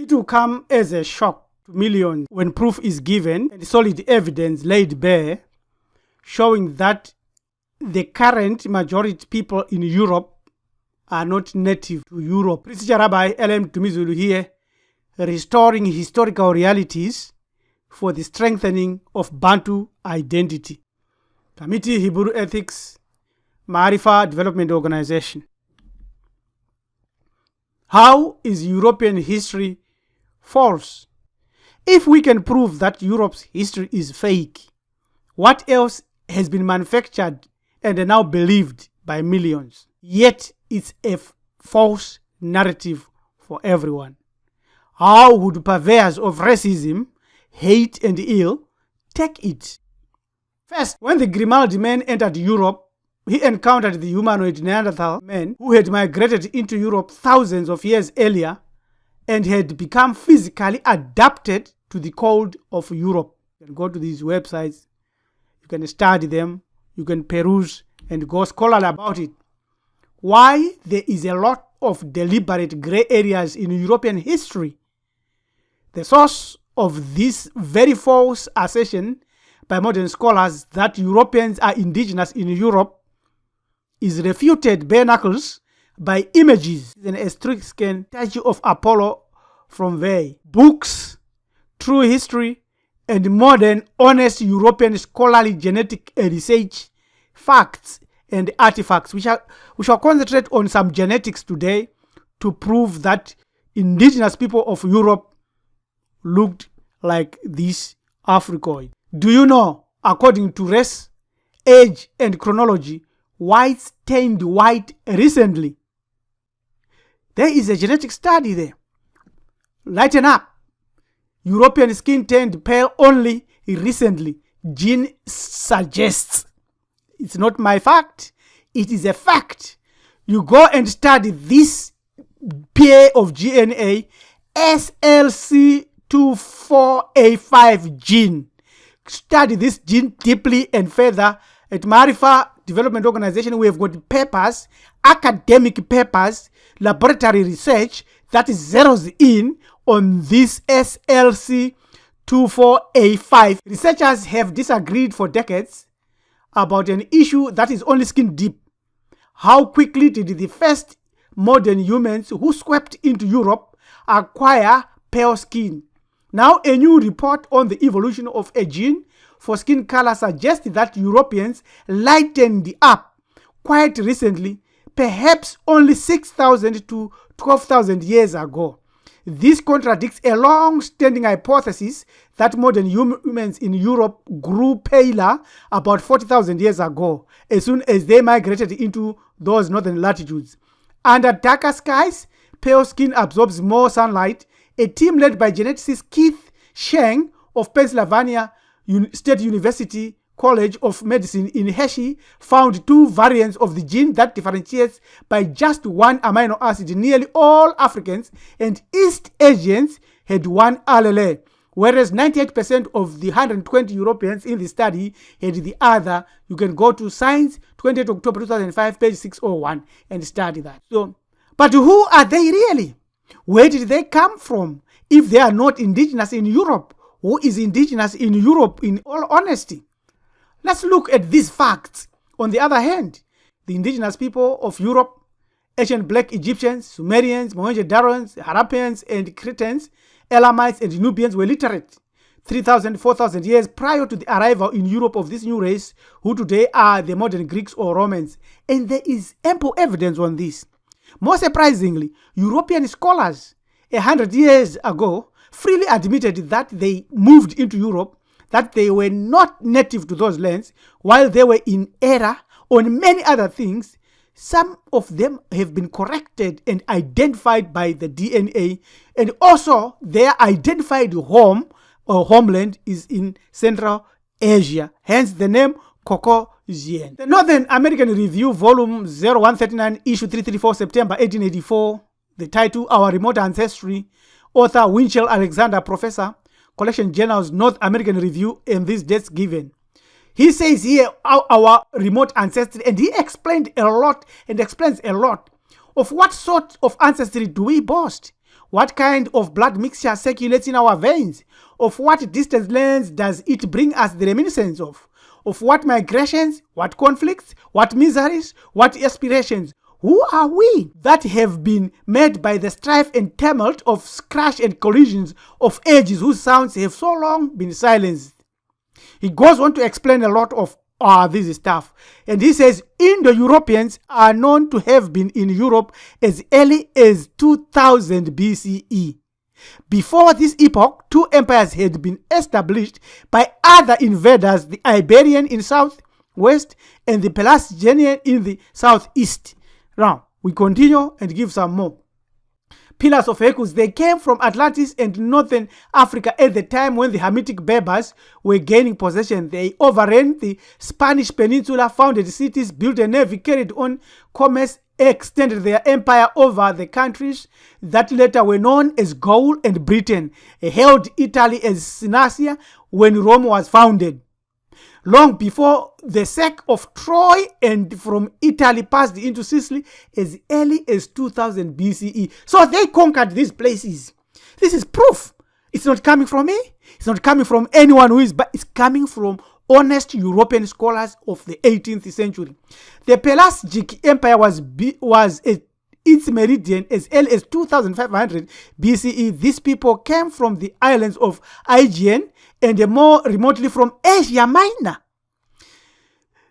It will come as a shock to millions when proof is given and solid evidence laid bare, showing that the current majority people in Europe are not native to Europe. Prestigious Rabbi L.M. Dumizulu here, restoring historical realities for the strengthening of Bantu identity. Committee Hebrew Ethics, Maarifa Development Organization. How is European history false? If we can prove that Europe's history is fake, what else has been manufactured and now believed by millions? Yet it's a false narrative for everyone. How would purveyors of racism, hate and ill take it? First, when the Grimaldi Man entered Europe, he encountered the humanoid Neanderthal men who had migrated into Europe thousands of years earlier and had become physically adapted to the cold of Europe. You can go to these websites, you can study them, you can peruse and go scholarly about it. Why there is a lot of deliberate gray areas in European history? The source of this very false assertion by modern scholars that Europeans are indigenous in Europe is refuted bare knuckles by images and a Etruscan statue of Apollo from Veii, books, true history, and modern honest European scholarly genetic research, facts, and artifacts. We shall concentrate on some genetics today to prove that indigenous people of Europe looked like this Africoid. Do you know, according to race, age, and chronology, whites turned white recently? There is a genetic study there. Lighten up. European skin turned pale only recently. Gene suggests. It's not my fact. It is a fact. You go and study this pair of DNA, SLC24A5 gene. Study this gene deeply and further. At Maarifa Development Organization, we have got papers, academic papers, laboratory research that zeroes in on this SLC24A5. Researchers have disagreed for decades about an issue that is only skin deep. How quickly did the first modern humans who swept into Europe acquire pale skin? Now, a new report on the evolution of a gene for skin color suggests that Europeans lightened up quite recently, perhaps only 6,000 to 12,000 years ago. This contradicts a long-standing hypothesis that modern humans in Europe grew paler about 40,000 years ago, as soon as they migrated into those northern latitudes. Under darker skies, pale skin absorbs more sunlight. A team led by geneticist Keith Sheng of Pennsylvania State University College of Medicine in Hershey found two variants of the gene that differentiates by just one amino acid. Nearly all Africans and East Asians had one allele, whereas 98% of the 120 Europeans in the study had the other. You can go to Science, 28 October 2005, page 601, and study that. But who are they really? Where did they come from? If they are not indigenous in Europe, who is indigenous in Europe in all honesty? Let's look at these facts. On the other hand, the indigenous people of Europe, ancient black Egyptians, Sumerians, Mohenjo-Darons, Harappians, and Cretans, Elamites, and Nubians were literate 3,000, 4,000 years prior to the arrival in Europe of this new race, who today are the modern Greeks or Romans. And there is ample evidence on this. More surprisingly, European scholars 100 years ago freely admitted that they moved into Europe, that they were not native to those lands, while they were in error on many other things. Some of them have been corrected and identified by the DNA, and also their identified home or homeland is in Central Asia, hence the name Caucasian. The Northern American Review, volume 0139, issue 334, September 1884, the title, Our Remote Ancestry, author Winchell Alexander, professor, Collection Journals, North American Review, and these dates given. He says here our remote ancestry, and he explained a lot and explains a lot of what sort of ancestry do we boast. What kind of blood mixture circulates in our veins? Of what distant lands does it bring us the reminiscence of? Of what migrations, what conflicts, what miseries, what aspirations? Who are we that have been made by the strife and tumult of crash and collisions of ages whose sounds have so long been silenced? He goes on to explain a lot of this stuff. And he says, Indo-Europeans are known to have been in Europe as early as 2000 BCE. Before this epoch, two empires had been established by other invaders, the Iberian in southwest and the Pelasgian in the southeast. Now, we continue and give some more. Pillars of Hercules, they came from Atlantis and northern Africa at the time when the Hamitic Berbers were gaining possession. They overran the Spanish peninsula, founded cities, built a navy, carried on commerce, extended their empire over the countries that later were known as Gaul and Britain, held Italy as Synacia when Rome was founded. Long before the sack of Troy, and from Italy passed into Sicily as early as 2000 BCE. So they conquered these places. This is proof. It's not coming from me. It's not coming from anyone who is, but it's coming from honest European scholars of the 18th century. The Pelasgic Empire was at its meridian as early as 2500 BCE. These people came from the islands of Aegean and more remotely from Asia Minor.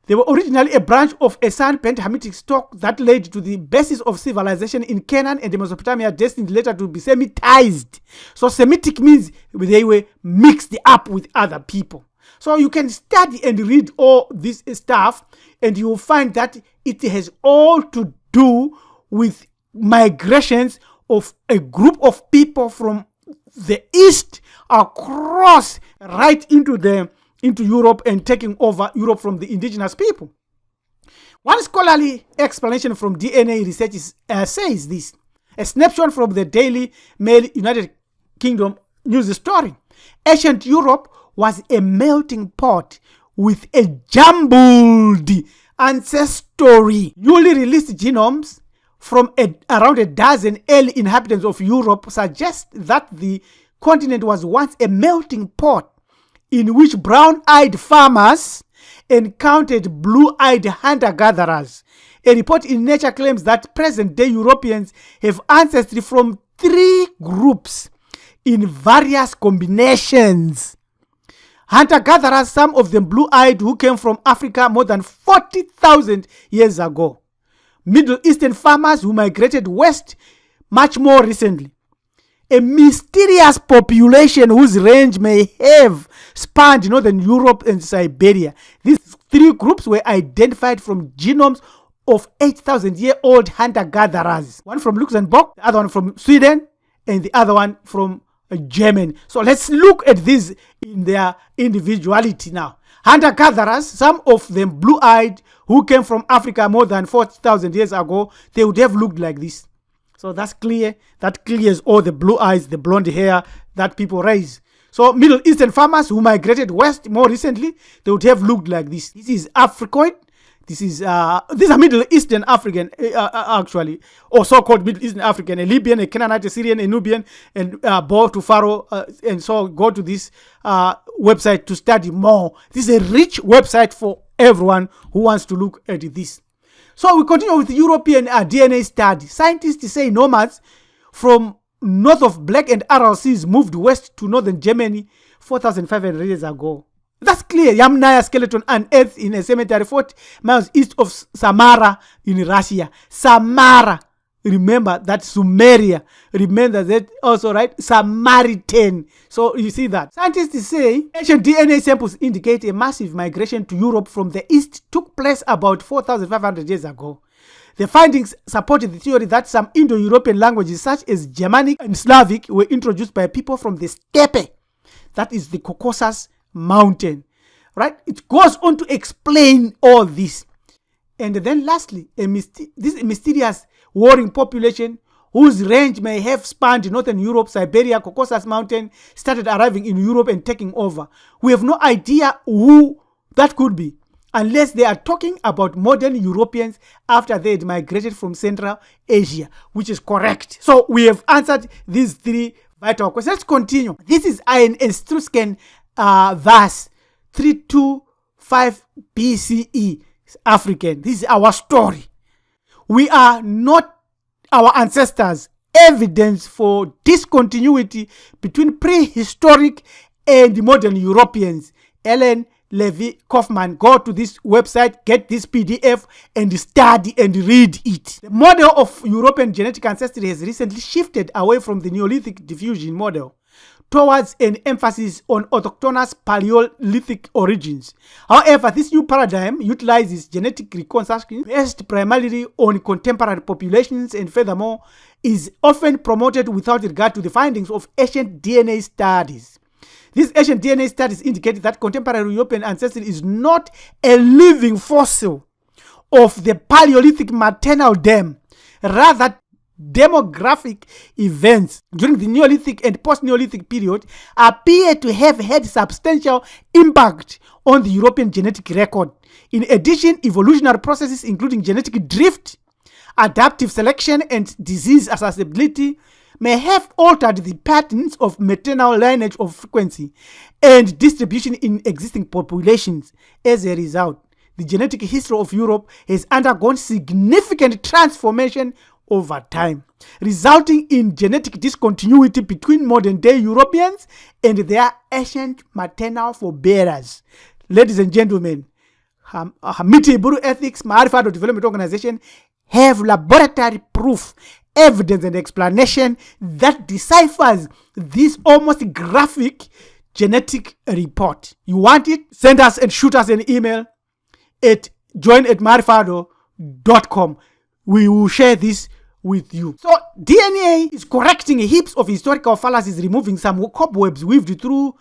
They were originally a branch of a sun-bent Hamitic stock that led to the basis of civilization in Canaan and Mesopotamia, destined later to be Semitized. So Semitic means they were mixed up with other people. So you can study and read all this stuff and you will find that it has all to do with migrations of a group of people from the east across right into Europe and taking over Europe from the indigenous people. One scholarly explanation from DNA research says this. A snapshot from the Daily Mail United Kingdom news story. Ancient Europe was a melting pot with a jumbled ancestry. Newly released genomes from around a dozen early inhabitants of Europe suggest that the continent was once a melting pot in which brown-eyed farmers encountered blue-eyed hunter-gatherers. A report in Nature claims that present-day Europeans have ancestry from 3 groups in various combinations. Hunter-gatherers, some of them blue-eyed, who came from Africa more than 40,000 years ago. Middle Eastern farmers who migrated west much more recently. A mysterious population whose range may have spanned northern Europe and Siberia. These 3 groups were identified from genomes of 8,000-year-old hunter-gatherers. One from Luxembourg, the other one from Sweden, and the other one from Germany. So let's look at this in their individuality now. Hunter-gatherers, some of them blue-eyed, who came from Africa more than 40,000 years ago, they would have looked like this. So that's clear. That clears all the blue eyes, the blonde hair that people raise. So Middle Eastern farmers who migrated west more recently, they would have looked like this. This is Africoid. These are Middle Eastern African, actually, or so-called Middle Eastern African, a Libyan, a Canaanite, a Syrian, a Nubian, and Bo to Pharaoh. And so go to this website to study more. This is a rich website for everyone who wants to look at this. So we continue with European DNA study. Scientists say nomads from north of Black and Aral Seas moved west to northern Germany 4,500 years ago. That's clear. Yamnaya skeleton unearthed in a cemetery 40 miles east of Samara in Russia. Samara. Remember, that's Sumeria. Remember that also, right? Samaritan. So you see that. Scientists say ancient DNA samples indicate a massive migration to Europe from the east took place about 4,500 years ago. The findings supported the theory that some Indo-European languages such as Germanic and Slavic were introduced by people from the steppe. That is the Caucasus mountain. Right? It goes on to explain all this. And then lastly, this mysterious warring population whose range may have spanned northern Europe, Siberia, Caucasus Mountain, started arriving in Europe and taking over. We have no idea who that could be. unless they are talking about modern Europeans after they had migrated from Central Asia, which is correct. So we have answered these three vital questions. Let's continue. This is an Etruscan verse 325 BCE. It's African. This is our story. We are not our ancestors. Evidence for discontinuity between prehistoric and modern Europeans. Ellen Levy Kaufman, go to this website, get this PDF and study and read it. The model of European genetic ancestry has recently shifted away from the Neolithic diffusion model towards an emphasis on autochthonous Paleolithic origins. However, this new paradigm utilizes genetic reconstruction based primarily on contemporary populations and furthermore is often promoted without regard to the findings of ancient DNA studies. These ancient DNA studies indicate that contemporary European ancestry is not a living fossil of the Paleolithic maternal dam. Rather, demographic events during the Neolithic and post-Neolithic period appear to have had substantial impact on the European genetic record. In addition, evolutionary processes including genetic drift, adaptive selection, and disease accessibility may have altered the patterns of maternal lineage of frequency and distribution in existing populations. As a result, the genetic history of Europe has undergone significant transformation over time, resulting in genetic discontinuity between modern-day Europeans and their ancient maternal forebears. Ladies and gentlemen, Hamiti Buru Ethics, Maarifa Development Organization have laboratory proof, evidence, and explanation that deciphers this almost graphic genetic report. You want it? Send us and shoot us an email at join@marifado.com. We will share this with you. So DNA is correcting heaps of historical fallacies, removing some cobwebs weaved through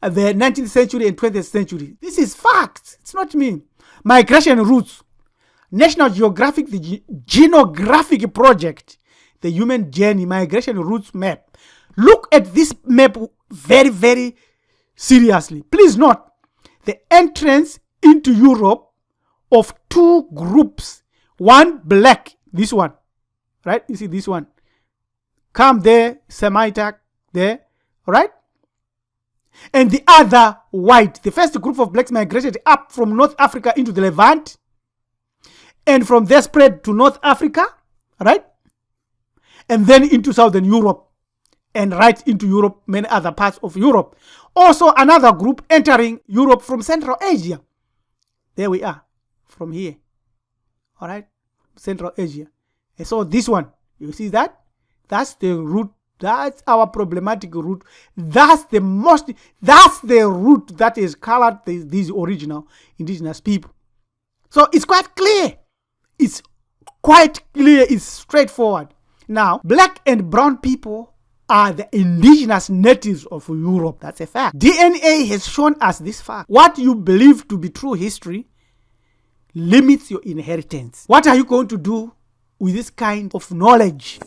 the 19th century and 20th century. This is fact. It's not me. Migration routes. National Geographic, the Genographic Project, the Human Journey Migration Routes Map. Look at this map very, very seriously. Please note the entrance into Europe of two groups. One black, this one, right? You see this one. Come there, Semitic there, right? And the other white. The first group of blacks migrated up from North Africa into the Levant, and from there spread to North Africa, right? And then into Southern Europe, and right into Europe, many other parts of Europe. Also another group entering Europe from Central Asia. There we are, from here, all right? Central Asia. And so this one, you see that? That's the route. That's our problematic route. That's the route that is colored these original indigenous people. So it's quite clear. It's quite clear. It's straightforward. Now, black and brown people are the indigenous natives of Europe. That's a fact. DNA has shown us this fact. What you believe to be true history limits your inheritance. What are you going to do with this kind of knowledge?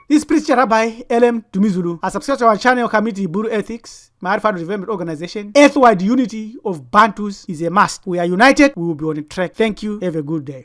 This is Priest Rabbi LM Dumizulu. Subscribe to our channel, Committee Buru Ethics, Maarifa Development Organization. Earthwide unity of Bantus is a must. We are united. We will be on a track. Thank you. Have a good day.